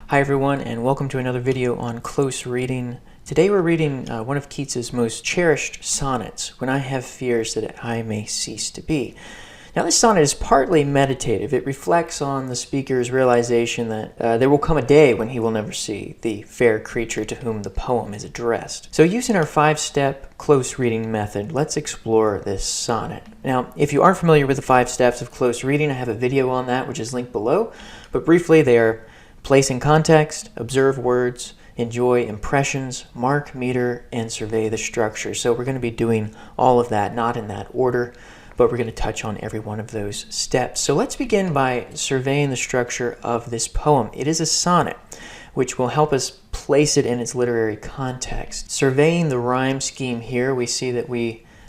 Hi everyone, and welcome to another video on close reading. Today we're reading one of Keats's most cherished sonnets, When I Have Fears That I May Cease to Be. Now this sonnet is partly meditative. It reflects on the speaker's realization that there will come a day when he will never see the fair creature to whom the poem is addressed. So using our 5-step close reading method, let's explore this sonnet. Now, if you aren't familiar with the 5 steps of close reading, I have a video on that which is linked below, but briefly they are: place in context, observe words, enjoy impressions, mark meter, and survey the structure. So we're going to be doing all of that, not in that order, but we're going to touch on every one of those steps. So let's begin by surveying the structure of this poem. It is a sonnet, which will help us place it in its literary context. Surveying the rhyme scheme here, we see that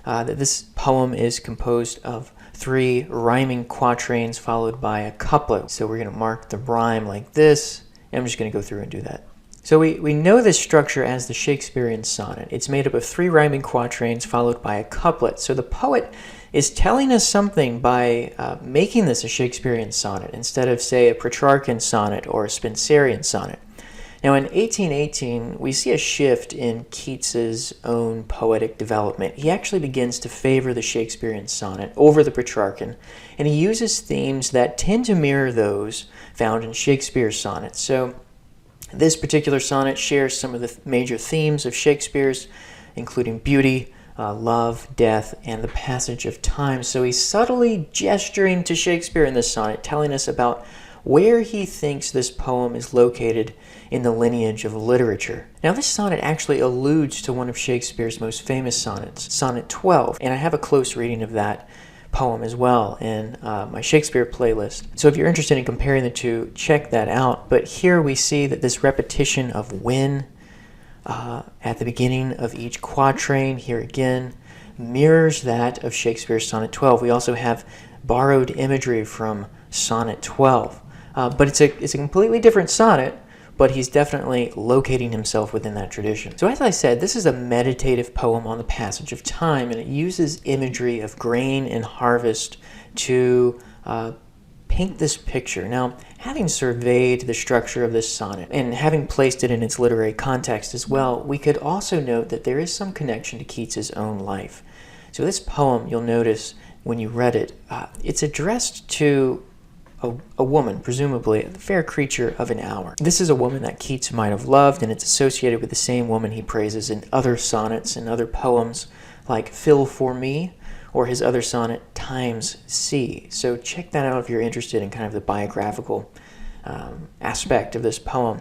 that this poem is composed of 3 rhyming quatrains followed by a couplet. So we're going to mark the rhyme like this, and I'm just going to go through and do that. So we know this structure as the Shakespearean sonnet. It's made up of 3 rhyming quatrains followed by a couplet. So the poet is telling us something by making this a Shakespearean sonnet instead of, say, a Petrarchan sonnet or a Spenserian sonnet. Now in 1818, we see a shift in Keats's own poetic development. He actually begins to favor the Shakespearean sonnet over the Petrarchan, and he uses themes that tend to mirror those found in Shakespeare's sonnets. So this particular sonnet shares some of the major themes of Shakespeare's, including beauty, love, death, and the passage of time. So he's subtly gesturing to Shakespeare in this sonnet, telling us about where he thinks this poem is located in the lineage of literature. Now this sonnet actually alludes to one of Shakespeare's most famous sonnets, Sonnet 12, and I have a close reading of that poem as well in my Shakespeare playlist. So if you're interested in comparing the two, check that out. But here we see that this repetition of when at the beginning of each quatrain, here again, mirrors that of Shakespeare's Sonnet 12. We also have borrowed imagery from Sonnet 12. But it's a completely different sonnet, but he's definitely locating himself within that tradition. So as I said, this is a meditative poem on the passage of time, and it uses imagery of grain and harvest to paint this picture. Now, having surveyed the structure of this sonnet and having placed it in its literary context as well, we could also note that there is some connection to Keats's own life. So this poem, you'll notice when you read it, it's addressed to a woman, presumably the fair creature of an hour. This is a woman that Keats might have loved, and it's associated with the same woman he praises in other sonnets and other poems like Fill for Me, or his other sonnet, Time's Sea. So check that out if you're interested in kind of the biographical aspect of this poem.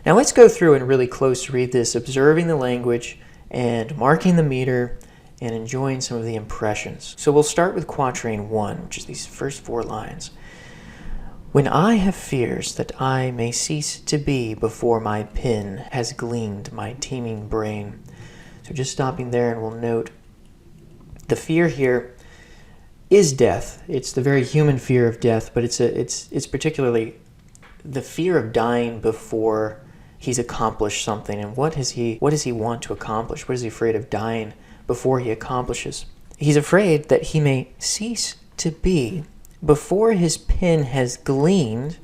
Now let's go through and really close read this, observing the language and marking the meter and enjoying some of the impressions. So we'll start with quatrain 1, which is these first 4 lines. When I have fears that I may cease to be before my pen has gleaned my teeming brain. So just stopping there, and we'll note the fear here is death. It's the very human fear of death, but it's particularly the fear of dying before he's accomplished something. And what does he want to accomplish? What is he afraid of dying before he accomplishes? He's afraid that he may cease to be before his pen has gleaned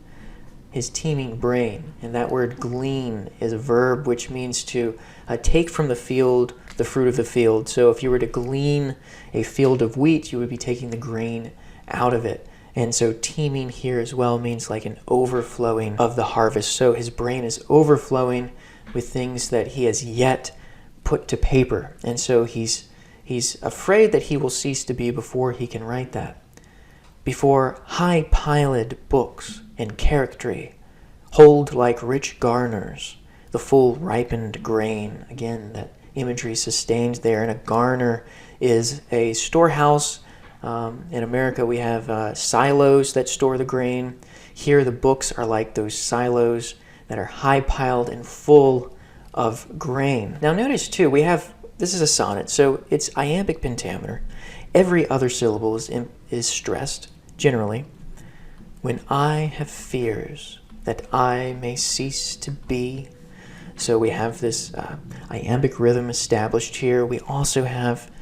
his teeming brain. And that word glean is a verb which means to take from the field the fruit of the field. So if you were to glean a field of wheat, you would be taking the grain out of it. And so teeming here as well means like an overflowing of the harvest. So his brain is overflowing with things that he has yet put to paper. And so he's afraid that he will cease to be before he can write that. Before high-piled books and charactery hold like rich garners the full ripened grain. Again, that imagery sustained there. And a garner is a storehouse. In America, we have silos that store the grain. Here, the books are like those silos that are high-piled and full of grain. Now, notice, too, this is a sonnet, so it's iambic pentameter. Every other syllable is stressed, generally. When I have fears that I may cease to be. So we have this iambic rhythm established here. We also have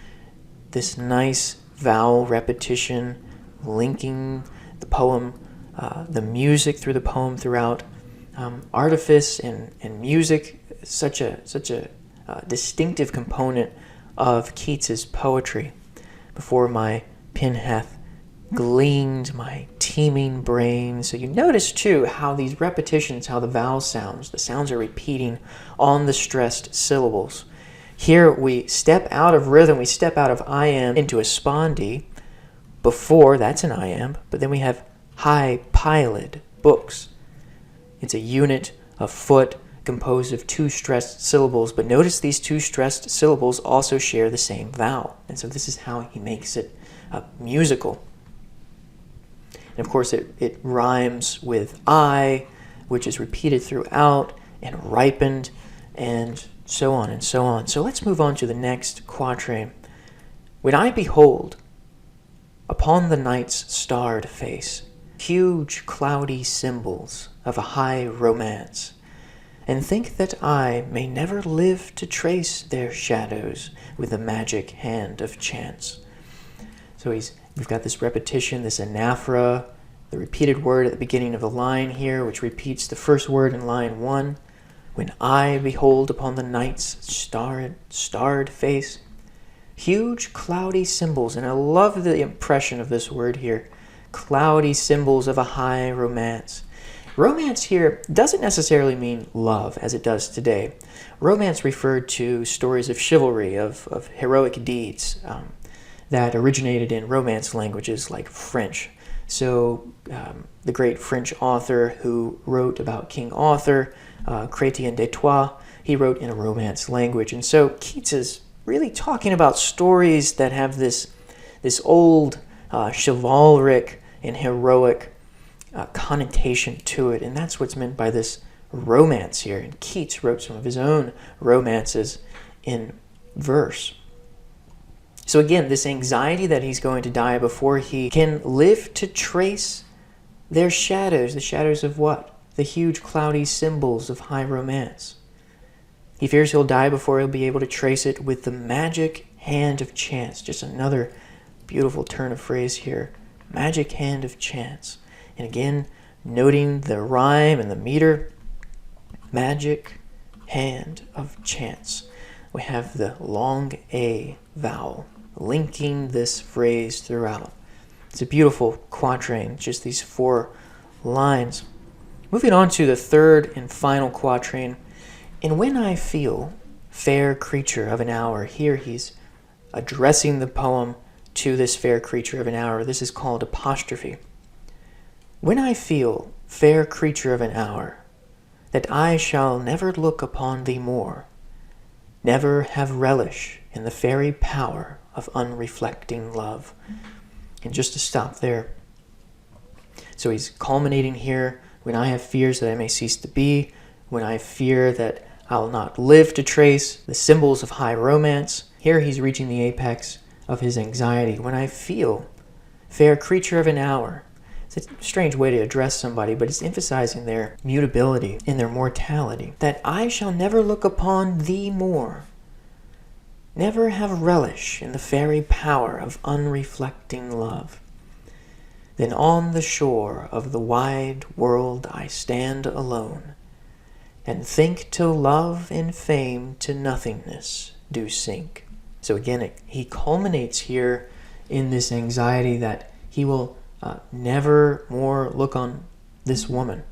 this nice vowel repetition linking the poem, the music through the poem throughout. artifice and music, such a distinctive component of Keats's poetry. Before my pen hath gleaned my teeming brain. So you notice too how these repetitions, how the vowel sounds, the sounds are repeating on the stressed syllables. Here we step out of rhythm, we step out of iamb into a spondee. Before, that's an iamb, but then we have high piled books. It's a unit of foot composed of two stressed syllables, but notice these two stressed syllables also share the same vowel. And so this is how he makes it musical. And of course it rhymes with I, which is repeated throughout, and ripened, and so on and so on. So let's move on to the next quatrain. When I behold upon the night's starred face huge cloudy symbols of a high romance, and think that I may never live to trace their shadows with the magic hand of chance. So we've got this repetition, this anaphora, the repeated word at the beginning of the line here, which repeats the first word in line 1. When I behold upon the night's starred face, huge cloudy symbols, and I love the impression of this word here, cloudy symbols of a high romance. Romance here doesn't necessarily mean love as it does today. Romance referred to stories of chivalry, of heroic deeds that originated in Romance languages like French. So the great French author who wrote about King Arthur, Chrétien de Troyes, he wrote in a Romance language. And so Keats is really talking about stories that have this old chivalric and heroic connotation to it, and that's what's meant by this romance here. And Keats wrote some of his own romances in verse. So again, this anxiety that he's going to die before he can live to trace their shadows. The shadows of what? The huge cloudy symbols of high romance. He fears he'll die before he'll be able to trace it with the magic hand of chance. Just another beautiful turn of phrase here. Magic hand of chance. And again, noting the rhyme and the meter. Magic hand of chance. We have the long A vowel linking this phrase throughout. It's a beautiful quatrain, just these 4 lines. Moving on to the third and final quatrain. And when I feel, fair creature of an hour, here he's addressing the poem to this fair creature of an hour. This is called apostrophe. When I feel, fair creature of an hour, that I shall never look upon thee more, never have relish in the fairy power of unreflecting love. And just to stop there. So he's culminating here, when I have fears that I may cease to be, when I fear that I'll not live to trace the symbols of high romance. Here he's reaching the apex of his anxiety. When I feel, fair creature of an hour. It's a strange way to address somebody, but it's emphasizing their mutability and their mortality. That I shall never look upon thee more, never have relish in the fairy power of unreflecting love. Then on the shore of the wide world I stand alone, and think till love and fame to nothingness do sink. So again, he culminates here in this anxiety that he will never more look on this woman.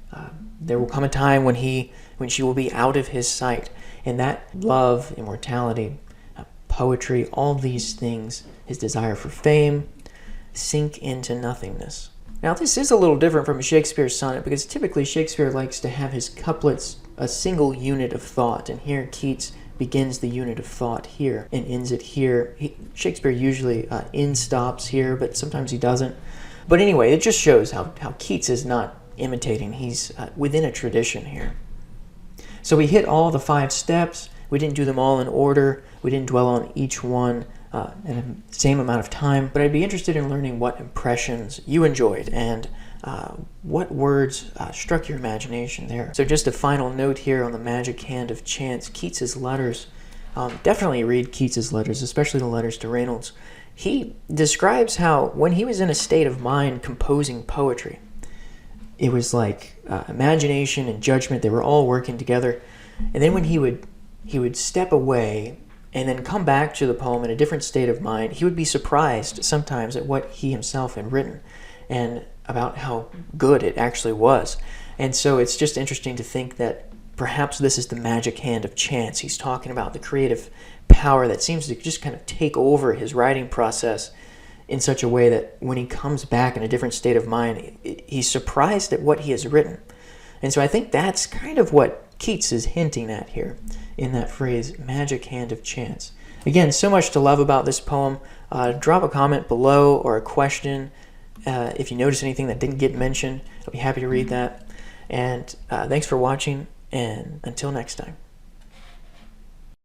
There will come a time when she will be out of his sight, and that love, immortality, poetry, all these things, his desire for fame, sink into nothingness. Now this is a little different from a Shakespeare sonnet, because typically Shakespeare likes to have his couplets a single unit of thought, and here Keats begins the unit of thought here and ends it here. Shakespeare usually end stops here, but sometimes he doesn't. But anyway, it just shows how Keats is not imitating. He's within a tradition here. So we hit all the 5 steps. We didn't do them all in order. We didn't dwell on each one in the same amount of time, but I'd be interested in learning what impressions you enjoyed and what words struck your imagination there. So just a final note here on the magic hand of chance, Keats's letters. Definitely read Keats's letters, especially the letters to Reynolds. He describes how when he was in a state of mind composing poetry, it was like imagination and judgment, they were all working together. And then when he would step away and then come back to the poem in a different state of mind, he would be surprised sometimes at what he himself had written and about how good it actually was. And so it's just interesting to think that perhaps this is the magic hand of chance. He's talking about the creative power that seems to just kind of take over his writing process in such a way that when he comes back in a different state of mind, he's surprised at what he has written. And so I think that's kind of what Keats is hinting at here in that phrase, magic hand of chance. Again, so much to love about this poem. Drop a comment below or a question if you notice anything that didn't get mentioned. I'll be happy to read that. And thanks for watching, and until next time.